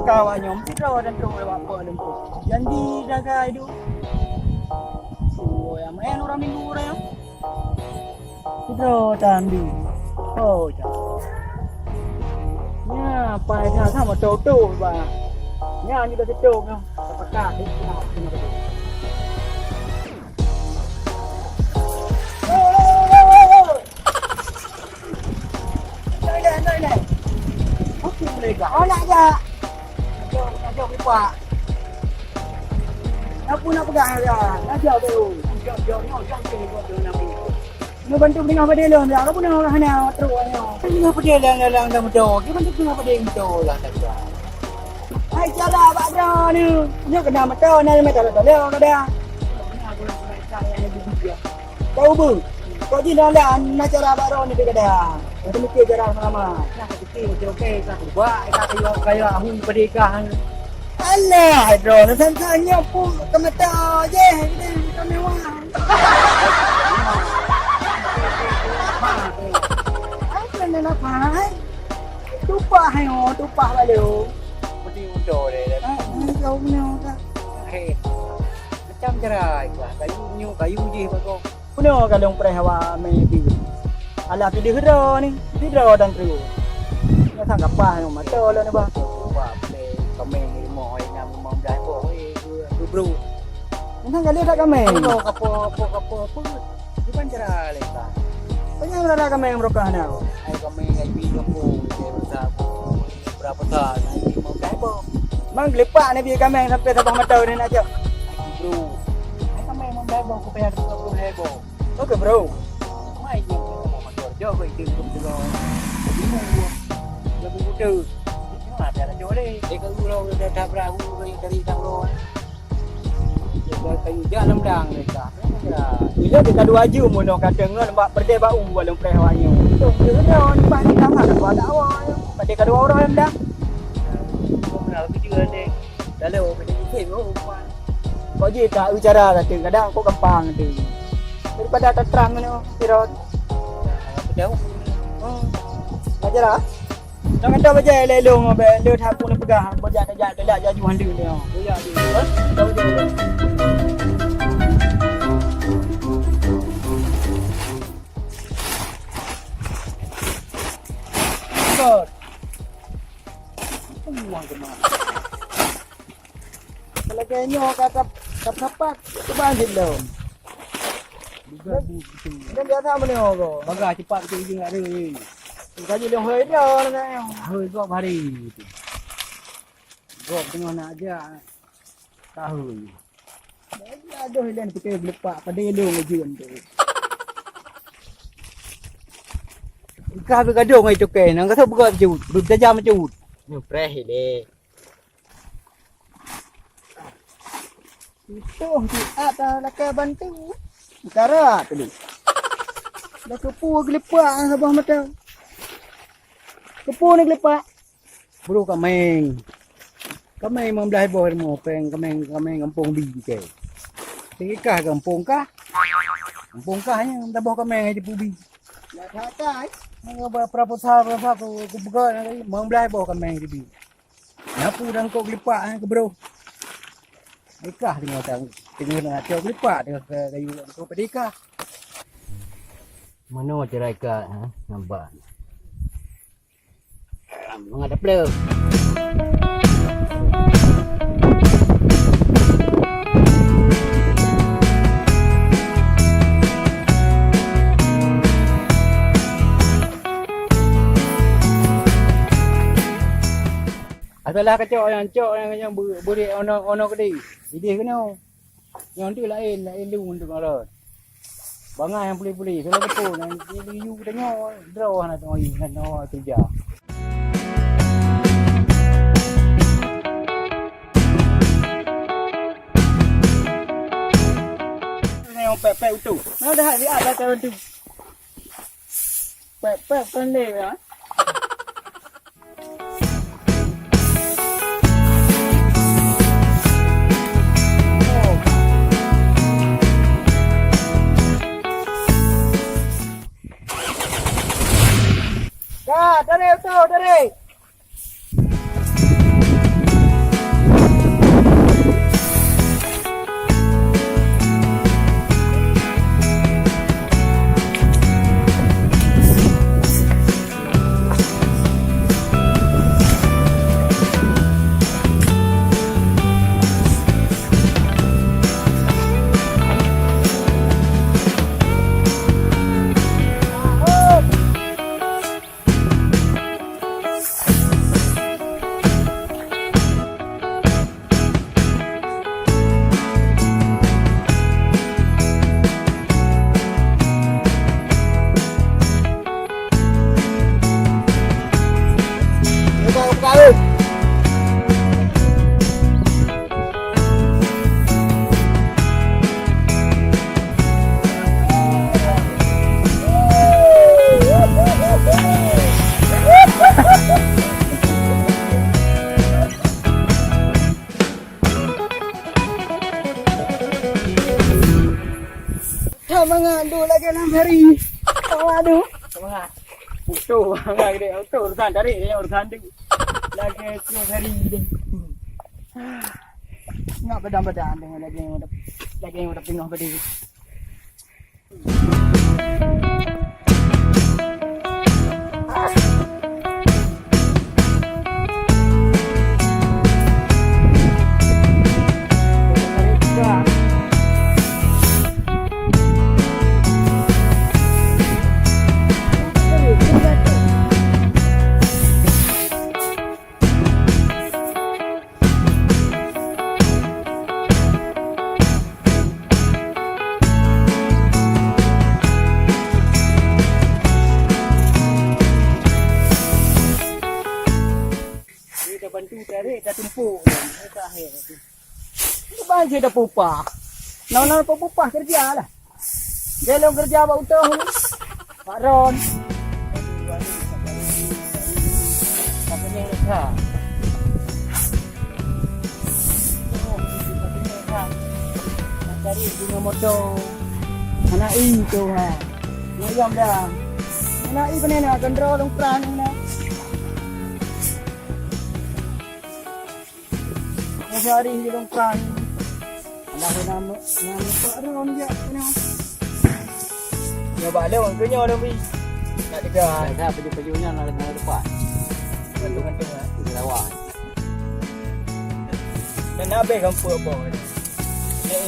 kawannya Citra dan terus apa lempuk. Janji jaga itu. Oh, ya main orang minggu orang. Citra tandi. Oh, nha, bài thả thả một trâu trâu và nha như là cái trâu không? Và cả cái nào cũng được. Đây này. Hút kim lên cả. Lại ra. Cho cái quả. Nó pun apa dah ya? Nak jauh tu. Jauh ni orang cakap tu nak ni. Nó bantu dengan apa dia lom dah. Kau pun nak hana terus ayo. Dengan apa dia lang dah mudah. Kita bantu dengan apa dia mudah lah saja. Hai cara pak dah ni. Ni kena mata ni mata dah leo dah dah. Kau bu. Kau ji dah dah nak cara pak dah ni dia dah. Kita mikir cara sama. Nak fikir okey tak buat tak kaya aku pernikahan. Alah, bro, santai pun kemata je. Kita mewah. Nak apa? Tumpah hayo, tumpah balik. Mesti undo deh. Kau punya tak? Hei, macam cerai lah. Kayu je bagus. Punya kalau perhawa maybe. Alah tu dia ni, dia dan terus. Ni sang apa yang mata lah ni bah. Wah, kami ni mau yang mau dah boh, bro. Ni kali tak kami. Kapo pun. Bukan cerai lah. Banyak orang kami yang merokok ni. Ay kami ay video ko berapa tahun ay mau dah boh. Mang lepak ni biar kami sampai sabang mata ni nak je. Ay bro. Ay kami mau dah boh ko bayar 20,000. Okey bro. Mai je mau motor jo ko itu juga. Lebih mudah. Cuma ada jo deh. Dekat ulo dah perahu dari Tanglo. Kayu jalan dang mereka. Bila kita dua ju mun orang kata ngan bak perdai bau walau perhawannya. Tu dia ni pak ni dah ada buat awal. Pada kedua orang yang dah. Kenal video deh. Dah lewat pada film rumah. Kau je tak bicara kadang kau gampang tu. Daripada tak terang ni kira. Jauh. Ajarlah. Jangan tahu baca lelong be le thap pun pegang baca tak jaju handu ni. Ya dia. Tahu je. Uang ke mana? Kalau kayaknya kata tepat teban belum. Dan dia sama ni orang. Bagai cepat tu je ada ni. Kaji dia hơi dah ni. Hơi gop hari tu. Gop tengah nak aja. Tahu. Aduh hilang kita lepak pada elong ujun tu. Kau bergaduh mai cukai nang kata buat cut. Berjajah macam cut. Ni preh le. Itu di atas laka bantu. Cara tu ni. Dah kepu gelepak sabah mata. Kepu ni gelepak. Bro kameng. Kameng membelah boh mo peng kameng kampung bi ke. Tikah kampung kah? Kampung kah yang dah boh kameng di pubi. Ya tak. Berapa aku buka lagi membelah boh kameng di bi. Nyapu dan kau gelepak ke bro. Ikah tengok nak cok gelepak dengan kayu kau pedikah. Mana cara ikat nampak. Menghadap belum. Asalah kacau yang beri ono kedi. Jadi kena. Yang tu lain lu untuk orang. Bangai yang puli-puli kalau betul yang you tengok draw nak tengok you nak tengok tu je. Yang pep tu. Mana dah dia ada cara tu. Pep kan le ya. Dari. mengadu lagi dalam hari. Waduh. Semangat. Auto, enggak gede. Auto urusan cari dia urusan tu. Lagi setiap hari dia. Nak bedang-bedang dengan lagi yang udah tengah pada dia. Bantu cari dah tumpuk dah akhir. Lepas je dah pupah. Nak pupah kerja lah. Dia lo kerja buat utang ni. Pak Ron. Apa ni dah? Nak cari bunga motor. Anak itu ha. Ngayam dah. Anak ini mana nak kontrol dong peran ni nak. Hari ni dong peran. Ada nama Pak Ron dia kena. Ya balik orang kenyar dah pergi. Tak dekat. Dah baju-bajunya nak depan. Gantung-gantung lah. Di lawan. Dan habis kampung apa? Ni